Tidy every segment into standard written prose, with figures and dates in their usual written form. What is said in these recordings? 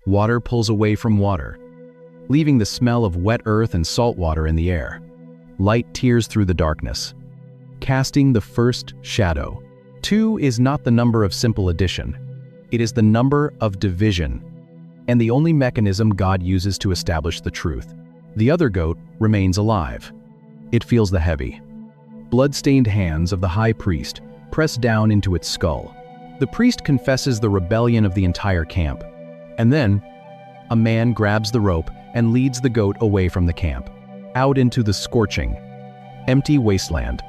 Water pulls away from water, leaving the smell of wet earth and salt water in the air. Light tears through the darkness, casting the first shadow. 2 is not the number of simple addition. It is the number of division, and the only mechanism God uses to establish the truth. The other goat remains alive. It feels the heavy, blood-stained hands of the high priest press down into its skull. The priest confesses the rebellion of the entire camp. And then, a man grabs the rope and leads the goat away from the camp, out into the scorching, empty wasteland,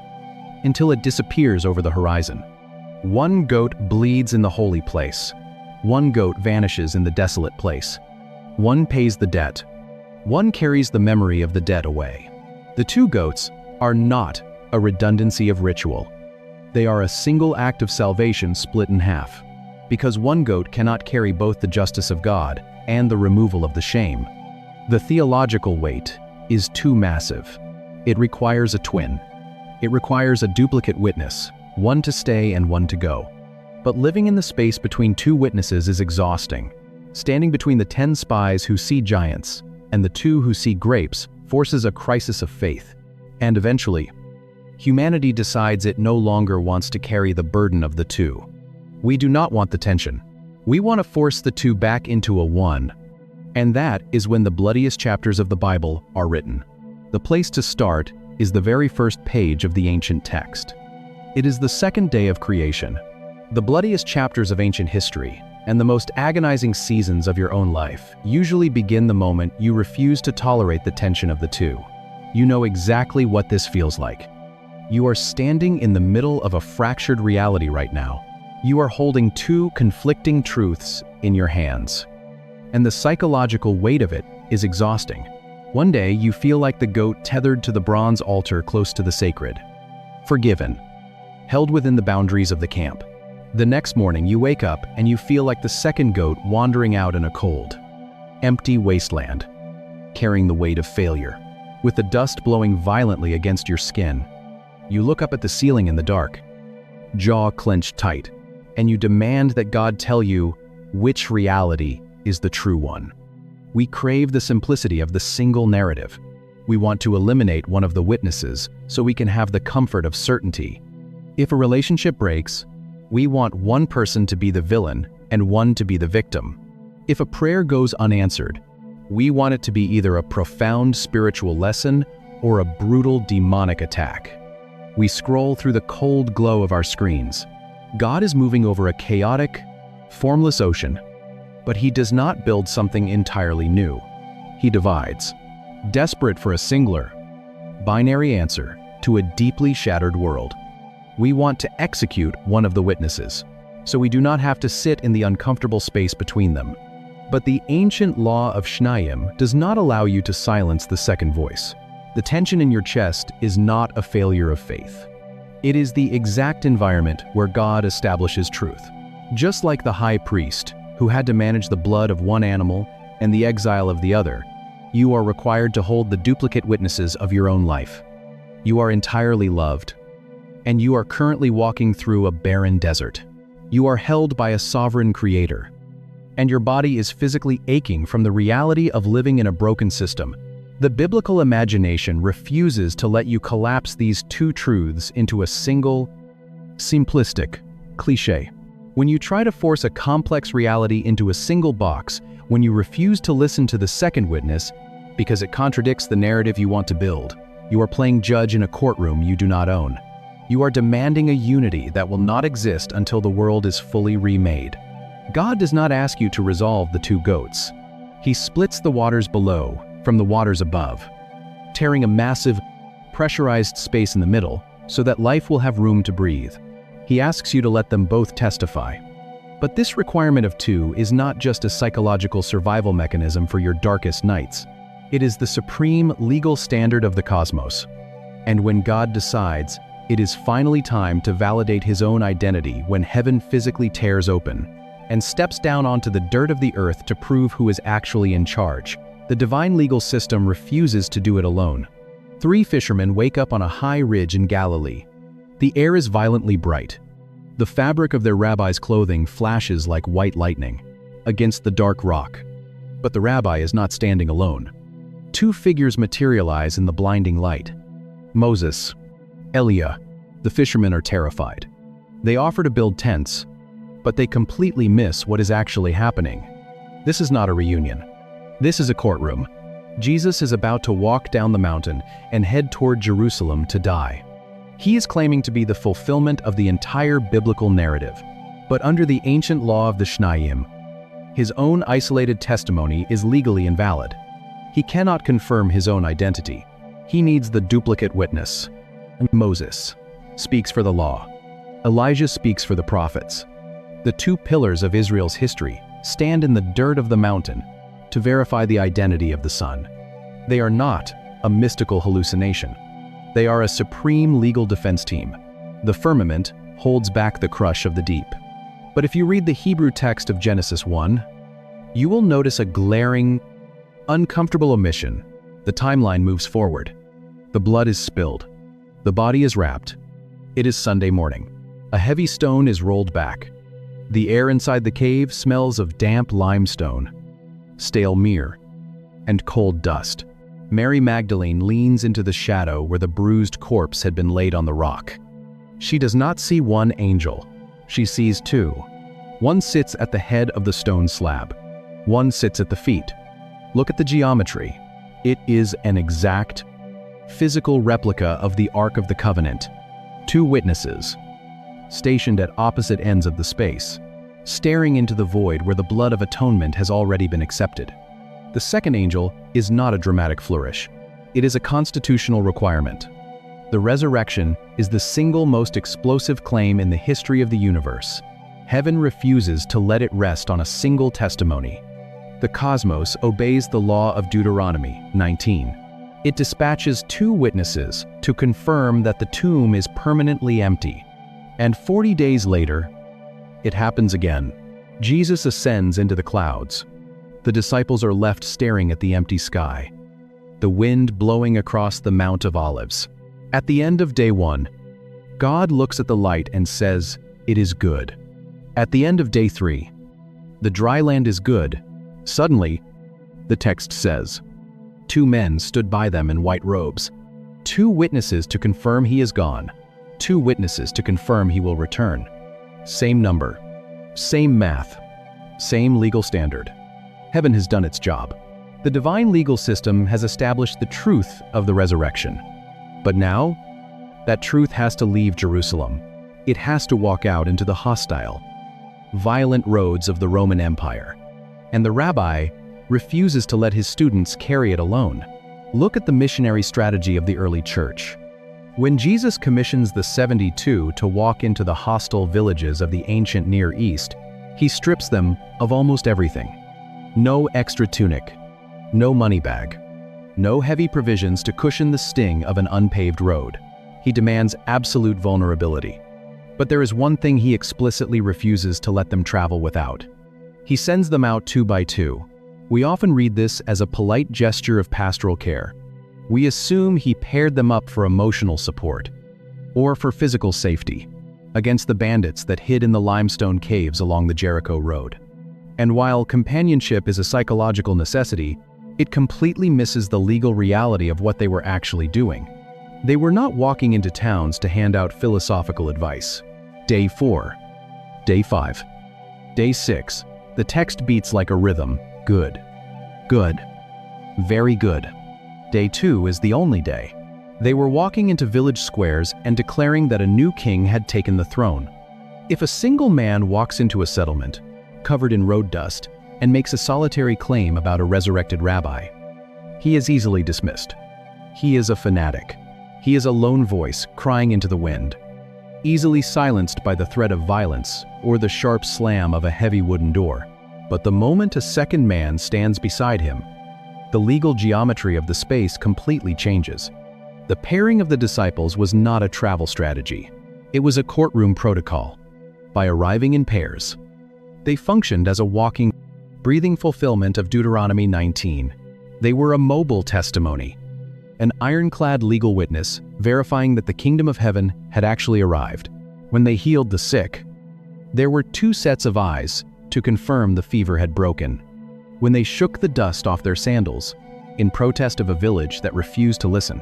until it disappears over the horizon. 1 goat bleeds in the holy place. 1 goat vanishes in the desolate place. 1 pays the debt. 1 carries the memory of the dead away. The 2 goats are not a redundancy of ritual. They are a single act of salvation split in half, because 1 goat cannot carry both the justice of God and the removal of the shame. The theological weight is too massive. It requires a twin. It requires a duplicate witness, 1 to stay and 1 to go. But living in the space between 2 witnesses is exhausting. Standing between the 10 spies who see giants and the 2 who see grapes forces a crisis of faith. And eventually, humanity decides it no longer wants to carry the burden of the 2. We do not want the tension. We want to force the 2 back into a 1. And that is when the bloodiest chapters of the Bible are written. The place to start is the very first page of the ancient text. It is the second day of creation. The bloodiest chapters of ancient history and the most agonizing seasons of your own life usually begin the moment you refuse to tolerate the tension of the 2. You know exactly what this feels like. You are standing in the middle of a fractured reality right now. You are holding 2 conflicting truths in your hands. And the psychological weight of it is exhausting. One day you feel like the goat tethered to the bronze altar close to the sacred, forgiven, held within the boundaries of the camp. The next morning you wake up and you feel like the second goat wandering out in a cold, empty wasteland, carrying the weight of failure, with the dust blowing violently against your skin. You look up at the ceiling in the dark, jaw clenched tight, and you demand that God tell you which reality is the true one. We crave the simplicity of the single narrative. We want to eliminate one of the witnesses so we can have the comfort of certainty. If a relationship breaks, we want 1 person to be the villain and 1 to be the victim. If a prayer goes unanswered, we want it to be either a profound spiritual lesson or a brutal demonic attack. We scroll through the cold glow of our screens. God is moving over a chaotic, formless ocean, but He does not build something entirely new. He divides, desperate for a singular, binary answer to a deeply shattered world. We want to execute one of the witnesses, so we do not have to sit in the uncomfortable space between them. But the ancient law of Shnayim does not allow you to silence the second voice. The tension in your chest is not a failure of faith. It is the exact environment where God establishes truth. Just like the high priest, who had to manage the blood of 1 animal and the exile of the other, you are required to hold the duplicate witnesses of your own life. You are entirely loved, and you are currently walking through a barren desert. You are held by a sovereign creator, and your body is physically aching from the reality of living in a broken system. The biblical imagination refuses to let you collapse these 2 truths into a single, simplistic cliché. When you try to force a complex reality into a single box, when you refuse to listen to the second witness because it contradicts the narrative you want to build, you are playing judge in a courtroom you do not own. You are demanding a unity that will not exist until the world is fully remade. God does not ask you to resolve the 2 goats. He splits the waters below from the waters above, tearing a massive, pressurized space in the middle so that life will have room to breathe. He asks you to let them both testify. But this requirement of 2 is not just a psychological survival mechanism for your darkest nights. It is the supreme legal standard of the cosmos. And when God decides, it is finally time to validate His own identity when heaven physically tears open and steps down onto the dirt of the earth to prove who is actually in charge. The divine legal system refuses to do it alone. 3 fishermen wake up on a high ridge in Galilee. The air is violently bright. The fabric of their rabbi's clothing flashes like white lightning against the dark rock. But the rabbi is not standing alone. Two figures materialize in the blinding light. Moses, Eliah. The fishermen are terrified. They offer to build tents, but they completely miss what is actually happening. This is not a reunion. This is a courtroom. Jesus is about to walk down the mountain and head toward Jerusalem to die. He is claiming to be the fulfillment of the entire biblical narrative. But under the ancient law of the Shnayim, his own isolated testimony is legally invalid. He cannot confirm his own identity. He needs the duplicate witness. Moses speaks for the law. Elijah speaks for the prophets. The two pillars of Israel's history stand in the dirt of the mountain to verify the identity of the Son. They are not a mystical hallucination. They are a supreme legal defense team. The firmament holds back the crush of the deep. But if you read the Hebrew text of Genesis 1, you will notice a glaring, uncomfortable omission. The timeline moves forward. The blood is spilled. The body is wrapped. It is Sunday morning. A heavy stone is rolled back. The air inside the cave smells of damp limestone, stale myrrh, and cold dust. Mary Magdalene leans into the shadow where the bruised corpse had been laid on the rock. She does not see one angel. She sees two. One sits at the head of the stone slab. One sits at the feet. Look at the geometry. It is an exact, physical replica of the Ark of the Covenant. Two witnesses, stationed at opposite ends of the space, staring into the void where the blood of atonement has already been accepted. The second angel is not a dramatic flourish. It is a constitutional requirement. The resurrection is the single most explosive claim in the history of the universe. Heaven refuses to let it rest on a single testimony. The cosmos obeys the law of Deuteronomy 19. It dispatches two witnesses to confirm that the tomb is permanently empty. And 40 days later, it happens again. Jesus ascends into the clouds. The disciples are left staring at the empty sky, the wind blowing across the Mount of Olives. At the end of day 1, God looks at the light and says, "It is good." At the end of day 3, the dry land is good. Suddenly, the text says, two men stood by them in white robes. Two witnesses to confirm he is gone. Two witnesses to confirm he will return. Same number, same math, same legal standard. Heaven has done its job. The divine legal system has established the truth of the resurrection. But now, that truth has to leave Jerusalem. It has to walk out into the hostile, violent roads of the Roman Empire. And the rabbi refuses to let his students carry it alone. Look at the missionary strategy of the early church. When Jesus commissions the 72 to walk into the hostile villages of the ancient Near East, he strips them of almost everything. No extra tunic, no money bag, no heavy provisions to cushion the sting of an unpaved road. He demands absolute vulnerability. But there is one thing he explicitly refuses to let them travel without. He sends them out 2 by 2. We often read this as a polite gesture of pastoral care. We assume he paired them up for emotional support, or for physical safety, against the bandits that hid in the limestone caves along the Jericho Road. And while companionship is a psychological necessity, it completely misses the legal reality of what they were actually doing. They were not walking into towns to hand out philosophical advice. Day 4, Day 5, Day 6, the text beats like a rhythm. Good, good, very good. Day 2 is the only day. They were walking into village squares and declaring that a new king had taken the throne. If a single man walks into a settlement, covered in road dust, and makes a solitary claim about a resurrected rabbi, he is easily dismissed. He is a fanatic. He is a lone voice crying into the wind, easily silenced by the threat of violence or the sharp slam of a heavy wooden door. But the moment a second man stands beside him, the legal geometry of the space completely changes. The pairing of the disciples was not a travel strategy. It was a courtroom protocol. By arriving in pairs, they functioned as a walking, breathing fulfillment of Deuteronomy 19. They were a mobile testimony, an ironclad legal witness verifying that the kingdom of heaven had actually arrived. When they healed the sick, there were 2 sets of eyes to confirm the fever had broken. when they shook the dust off their sandals in protest of a village that refused to listen.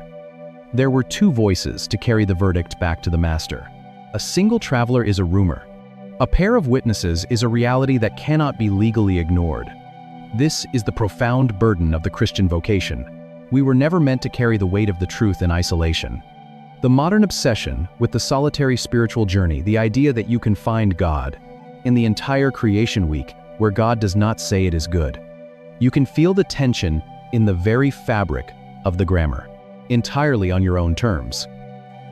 There were two voices to carry the verdict back to the master. A single traveler is a rumor. A pair of witnesses is a reality that cannot be legally ignored. This is the profound burden of the Christian vocation. We were never meant to carry the weight of the truth in isolation. The modern obsession with the solitary spiritual journey, the idea that you can find God in the entire creation week where God does not say it is good. You can feel the tension in the very fabric of the grammar, entirely on your own terms,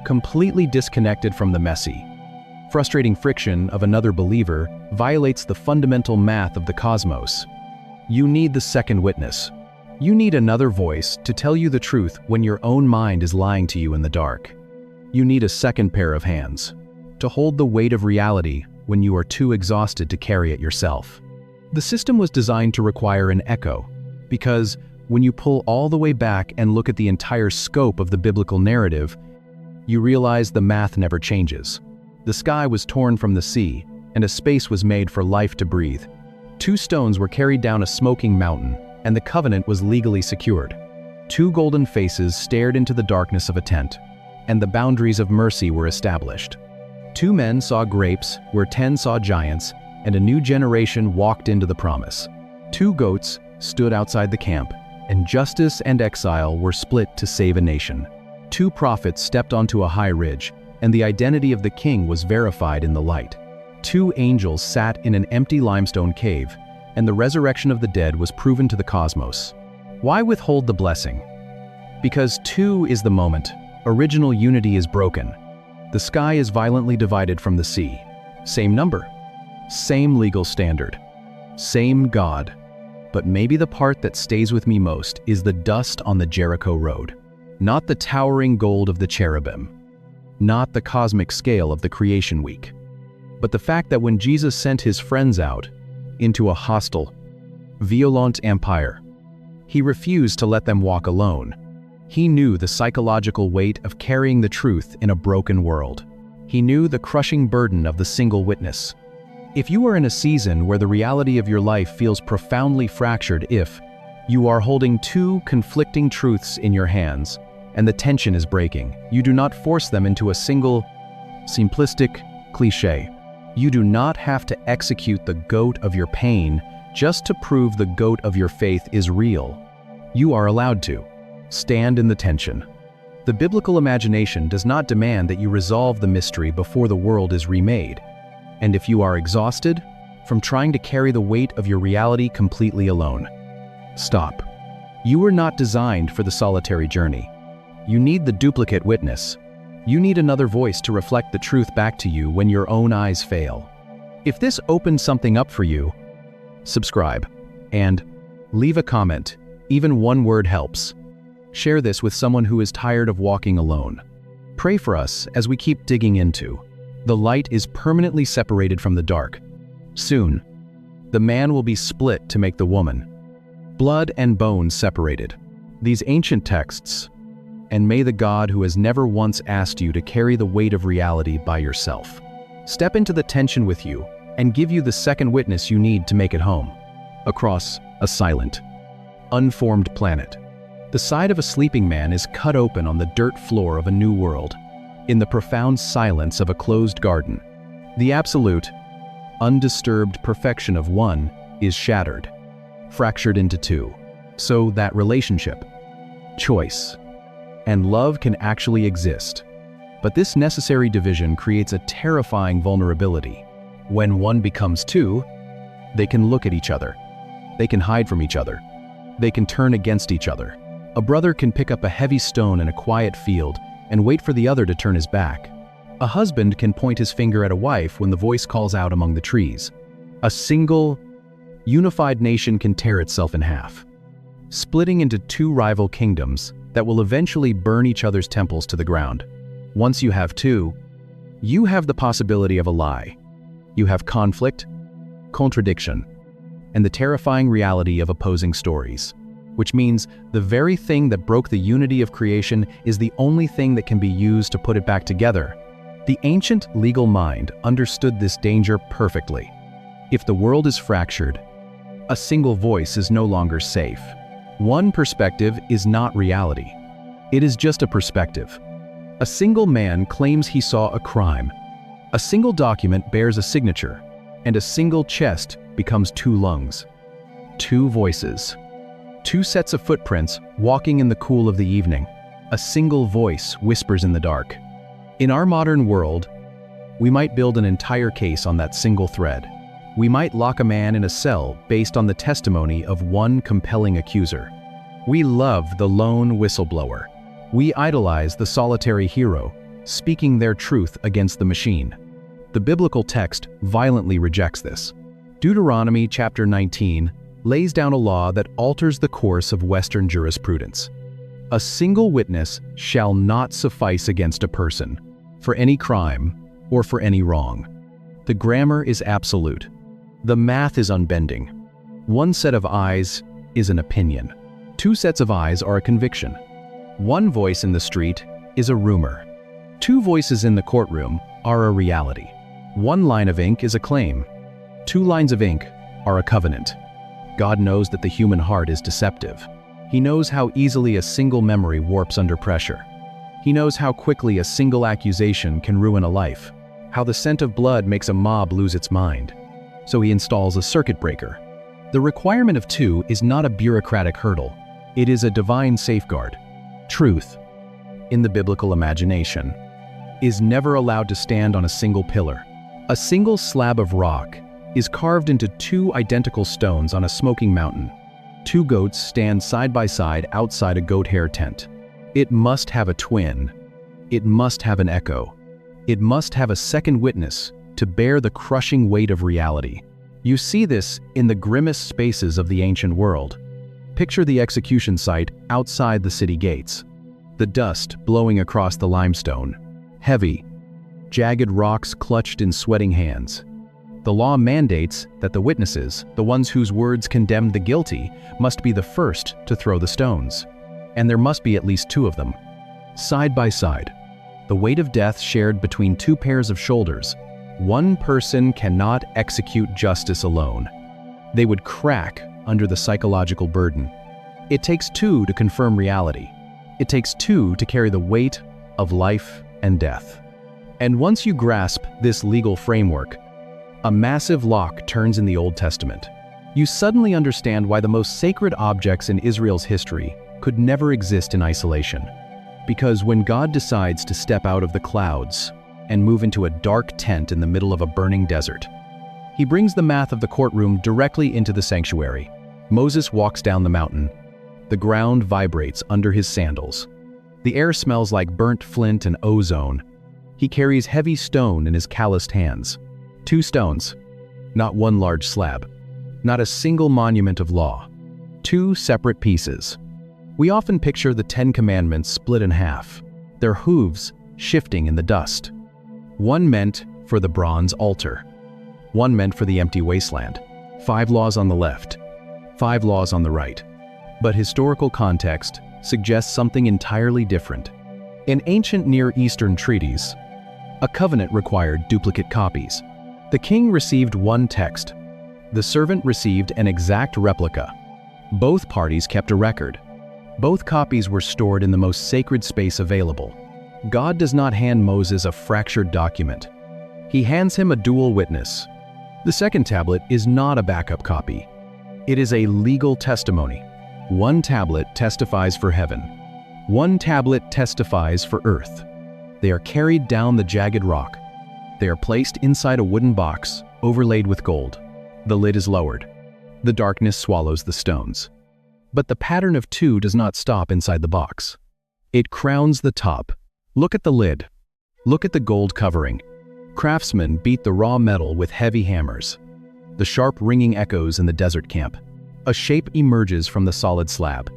completely disconnected from the messy, frustrating friction of another believer violates the fundamental math of the cosmos. You need the second witness. You need another voice to tell you the truth when your own mind is lying to you in the dark. You need a second pair of hands to hold the weight of reality when you are too exhausted to carry it yourself. The system was designed to require an echo, because when you pull all the way back and look at the entire scope of the biblical narrative, you realize the math never changes. The sky was torn from the sea, and a space was made for life to breathe. 2 stones were carried down a smoking mountain, and the covenant was legally secured. 2 golden faces stared into the darkness of a tent, and the boundaries of mercy were established. 2 men saw grapes where 10 saw giants, and a new generation walked into the promise. 2 goats stood outside the camp, and justice and exile were split to save a nation. 2 prophets stepped onto a high ridge, and the identity of the king was verified in the light. 2 angels sat in an empty limestone cave, and the resurrection of the dead was proven to the cosmos. Why withhold the blessing? Because 2 is the moment. Original unity is broken. The sky is violently divided from the sea. Same number. Same legal standard. Same God. But maybe the part that stays with me most is the dust on the Jericho road. Not the towering gold of the cherubim. Not the cosmic scale of the creation week. But the fact that when Jesus sent his friends out into a hostile, violent empire, he refused to let them walk alone. He knew the psychological weight of carrying the truth in a broken world. He knew the crushing burden of the single witness. If you are in a season where the reality of your life feels profoundly fractured, if you are holding 2 conflicting truths in your hands and the tension is breaking, you do not force them into a single, simplistic cliché. You do not have to execute the goat of your pain just to prove the goat of your faith is real. You are allowed to stand in the tension. The biblical imagination does not demand that you resolve the mystery before the world is remade. And if you are exhausted from trying to carry the weight of your reality completely alone, stop. You were not designed for the solitary journey. You need the duplicate witness. You need another voice to reflect the truth back to you when your own eyes fail. If this opened something up for you, subscribe and leave a comment. Even 1 word helps. Share this with someone who is tired of walking alone. Pray for us as we keep digging into. The light is permanently separated from the dark. Soon, the man will be split to make the woman. Blood and bone separated. These ancient texts, and may the God who has never once asked you to carry the weight of reality by yourself step into the tension with you and give you the second witness you need to make it home. Across a silent, unformed planet, the side of a sleeping man is cut open on the dirt floor of a new world. In the profound silence of a closed garden, the absolute, undisturbed perfection of one is shattered, fractured into 2. So that relationship, choice, and love can actually exist. But this necessary division creates a terrifying vulnerability. When one becomes 2, they can look at each other. They can hide from each other. They can turn against each other. A brother can pick up a heavy stone in a quiet field and wait for the other to turn his back. A husband can point his finger at a wife when the voice calls out among the trees. A single, unified nation can tear itself in half, splitting into 2 rival kingdoms that will eventually burn each other's temples to the ground. Once you have 2, you have the possibility of a lie. You have conflict, contradiction, and the terrifying reality of opposing stories. Which means the very thing that broke the unity of creation is the only thing that can be used to put it back together. The ancient legal mind understood this danger perfectly. If the world is fractured, A single voice is no longer safe. One perspective is not reality. It is just a perspective. A single man claims he saw a crime. A single document bears a signature, and a single chest becomes two lungs. Two voices. Two sets of footprints walking in the cool of the evening. A single voice whispers in the dark. In our modern world, we might build an entire case on that single thread. We might lock a man in a cell based on the testimony of one compelling accuser. We love the lone whistleblower. We idolize the solitary hero, speaking their truth against the machine. The biblical text violently rejects this. Deuteronomy chapter 19 lays down a law that alters the course of Western jurisprudence. A single witness shall not suffice against a person, for any crime or for any wrong. The grammar is absolute. The math is unbending. One set of eyes is an opinion. Two sets of eyes are a conviction. One voice in the street is a rumor. Two voices in the courtroom are a reality. One line of ink is a claim. Two lines of ink are a covenant. God knows that the human heart is deceptive. He knows how easily a single memory warps under pressure. He knows how quickly a single accusation can ruin a life, how the scent of blood makes a mob lose its mind. So he installs a circuit breaker. The requirement of two is not a bureaucratic hurdle. It is a divine safeguard. Truth, in the biblical imagination, is never allowed to stand on a single pillar. A single slab of rock is carved into two identical stones on a smoking mountain. Two goats stand side by side outside a goat hair tent. It must have a twin. It must have an echo. It must have a second witness to bear the crushing weight of reality. You see this in the grimmest spaces of the ancient world. Picture the execution site outside the city gates. The dust blowing across the limestone. Heavy, jagged rocks clutched in sweating hands. The law mandates that the witnesses, the ones whose words condemned the guilty, must be the first to throw the stones. And there must be at least two of them. Side by side, the weight of death shared between two pairs of shoulders. One person cannot execute justice alone. They would crack under the psychological burden. It takes two to confirm reality. It takes two to carry the weight of life and death. And once you grasp this legal framework, a massive lock turns in the Old Testament. You suddenly understand why the most sacred objects in Israel's history could never exist in isolation. Because when God decides to step out of the clouds and move into a dark tent in the middle of a burning desert, he brings the math of the courtroom directly into the sanctuary. Moses walks down the mountain. The ground vibrates under his sandals. The air smells like burnt flint and ozone. He carries heavy stone in his calloused hands. Two stones, not one large slab, not a single monument of law. Two separate pieces. We often picture the 10 Commandments split in half, their hooves shifting in the dust. One meant for the bronze altar. One meant for the empty wasteland. 5 laws on the left, 5 laws on the right. But historical context suggests something entirely different. In ancient Near Eastern treaties, a covenant required duplicate copies. The king received one text. The servant received an exact replica. Both parties kept a record. Both copies were stored in the most sacred space available. God does not hand Moses a fractured document. He hands him a dual witness. The second tablet is not a backup copy. It is a legal testimony. One tablet testifies for heaven. One tablet testifies for earth. They are carried down the jagged rock. They are placed inside a wooden box, overlaid with gold. The lid is lowered. The darkness swallows the stones. But the pattern of two does not stop inside the box. It crowns the top. Look at the lid. Look at the gold covering. Craftsmen beat the raw metal with heavy hammers. The sharp ringing echoes in the desert camp. A shape emerges from the solid slab.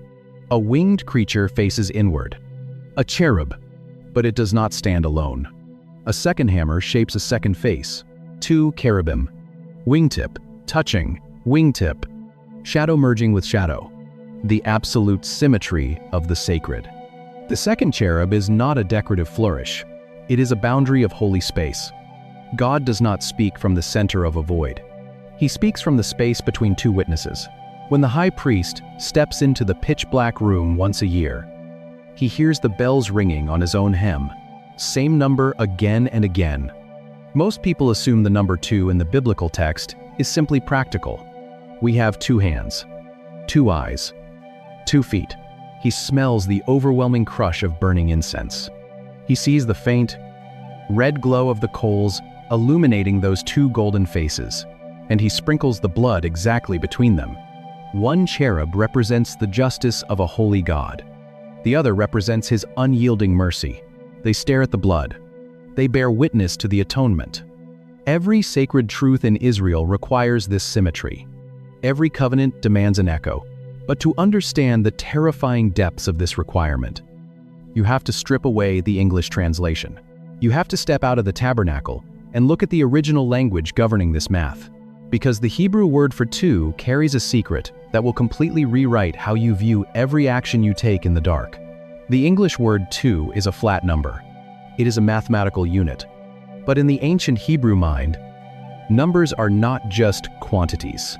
A winged creature faces inward. A cherub, but it does not stand alone. A second hammer shapes a second face. 2 cherubim. Wingtip, touching, wingtip. Shadow merging with shadow. The absolute symmetry of the sacred. The second cherub is not a decorative flourish. It is a boundary of holy space. God does not speak from the center of a void. He speaks from the space between two witnesses. When the high priest steps into the pitch-black room once a year, he hears the bells ringing on his own hem, same number again and again. Most people assume the number 2 in the biblical text is simply practical. We have 2 hands, 2 eyes, 2 feet. He smells the overwhelming crush of burning incense. He sees the faint, red glow of the coals illuminating those 2 golden faces, and he sprinkles the blood exactly between them. One cherub represents the justice of a holy God. The other represents his unyielding mercy. They stare at the blood. They bear witness to the atonement. Every sacred truth in Israel requires this symmetry. Every covenant demands an echo. But to understand the terrifying depths of this requirement, you have to strip away the English translation. You have to step out of the tabernacle and look at the original language governing this math. Because the Hebrew word for 2 carries a secret that will completely rewrite how you view every action you take in the dark. The English word 2 is a flat number. It is a mathematical unit. But in the ancient Hebrew mind, numbers are not just quantities.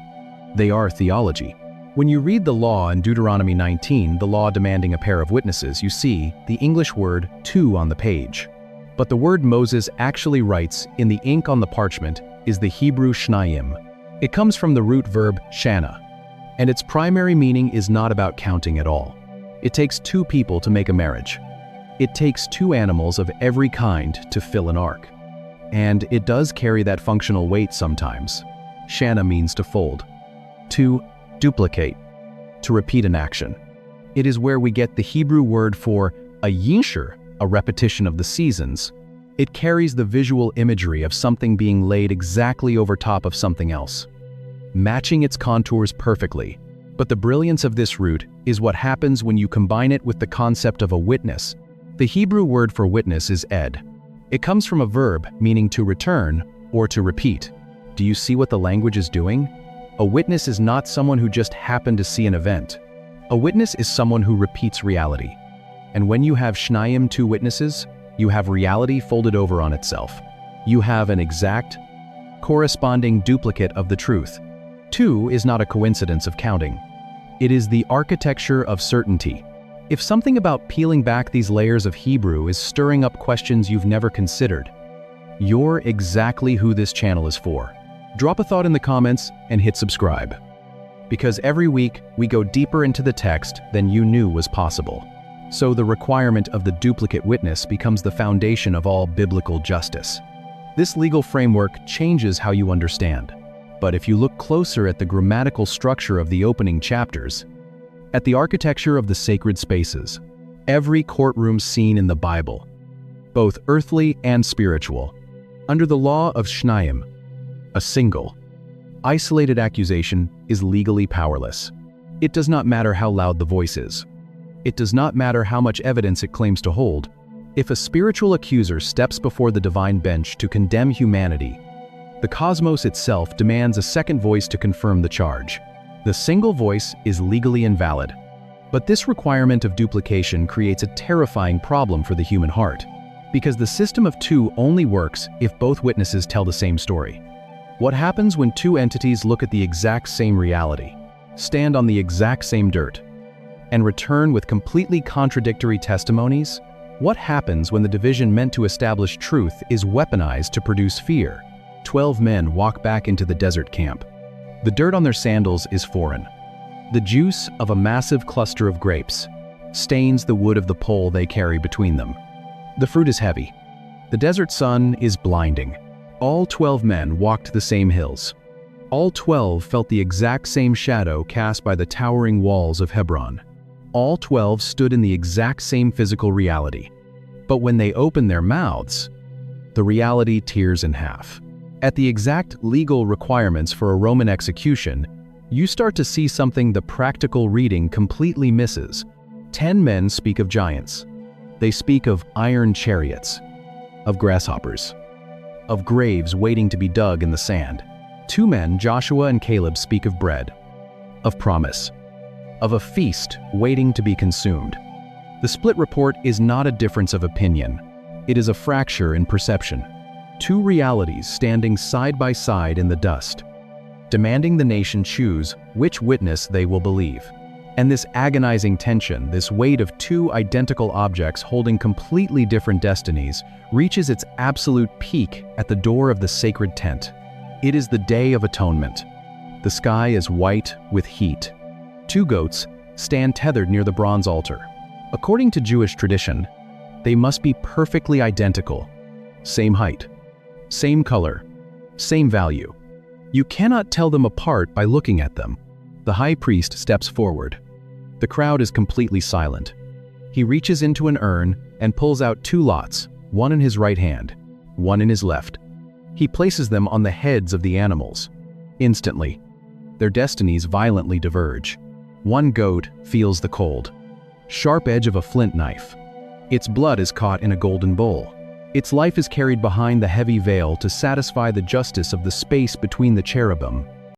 They are theology. When you read the law in Deuteronomy 19, the law demanding a pair of witnesses, you see the English word 2 on the page. But the word Moses actually writes in the ink on the parchment is the Hebrew Shnayim. It comes from the root verb shana, and its primary meaning is not about counting at all. It takes 2 people to make a marriage. It takes 2 animals of every kind to fill an ark. And it does carry that functional weight sometimes. Shana means to fold. To duplicate. To repeat an action. It is where we get the Hebrew word for a yinsher, a repetition of the seasons. It carries the visual imagery of something being laid exactly over top of something else, matching its contours perfectly. But the brilliance of this root is what happens when you combine it with the concept of a witness. The Hebrew word for witness is ed. It comes from a verb meaning to return or to repeat. Do you see what the language is doing? A witness is not someone who just happened to see an event. A witness is someone who repeats reality. And when you have Shnayim, 2 witnesses, you have reality folded over on itself. You have an exact, corresponding duplicate of the truth. 2 is not a coincidence of counting. It is the architecture of certainty. If something about peeling back these layers of Hebrew is stirring up questions you've never considered, you're exactly who this channel is for. Drop a thought in the comments and hit subscribe. Because every week we go deeper into the text than you knew was possible. So the requirement of the duplicate witness becomes the foundation of all biblical justice. This legal framework changes how you understand. But if you look closer at the grammatical structure of the opening chapters, at the architecture of the sacred spaces, every courtroom scene in the Bible, both earthly and spiritual, under the law of Shnayim, a single, isolated accusation is legally powerless. It does not matter how loud the voice is. It does not matter how much evidence it claims to hold. If a spiritual accuser steps before the divine bench to condemn humanity, the cosmos itself demands a second voice to confirm the charge. The single voice is legally invalid. But this requirement of duplication creates a terrifying problem for the human heart, because the system of 2 only works if both witnesses tell the same story. What happens when 2 entities look at the exact same reality, stand on the exact same dirt, and return with completely contradictory testimonies? What happens when the division meant to establish truth is weaponized to produce fear? 12 men walk back into the desert camp. The dirt on their sandals is foreign. The juice of a massive cluster of grapes stains the wood of the pole they carry between them. The fruit is heavy. The desert sun is blinding. All 12 men walked the same hills. All 12 felt the exact same shadow cast by the towering walls of Hebron. All 12 stood in the exact same physical reality. But when they opened their mouths, the reality tears in half. At the exact legal requirements for a Roman execution, you start to see something the practical reading completely misses. 10 men speak of giants. They speak of iron chariots, of grasshoppers, of graves waiting to be dug in the sand. 2 men, Joshua and Caleb, speak of bread, of promise, of a feast waiting to be consumed. The split report is not a difference of opinion. It is a fracture in perception. 2 realities standing side by side in the dust. demanding the nation choose which witness they will believe. And this agonizing tension, this weight of two identical objects holding completely different destinies, reaches its absolute peak at the door of the sacred tent. It is the Day of Atonement. The sky is white with heat. Two goats stand tethered near the bronze altar. According to Jewish tradition, they must be perfectly identical. Same height, same color, same value. You cannot tell them apart by looking at them. The high priest steps forward. The crowd is completely silent. He reaches into an urn and pulls out two lots, one in his right hand, one in his left. He places them on the heads of the animals. Instantly, their destinies violently diverge. One goat feels the cold, sharp edge of a flint knife. Its blood is caught in a golden bowl. Its life is carried behind the heavy veil to satisfy the justice of the space between the cherubim.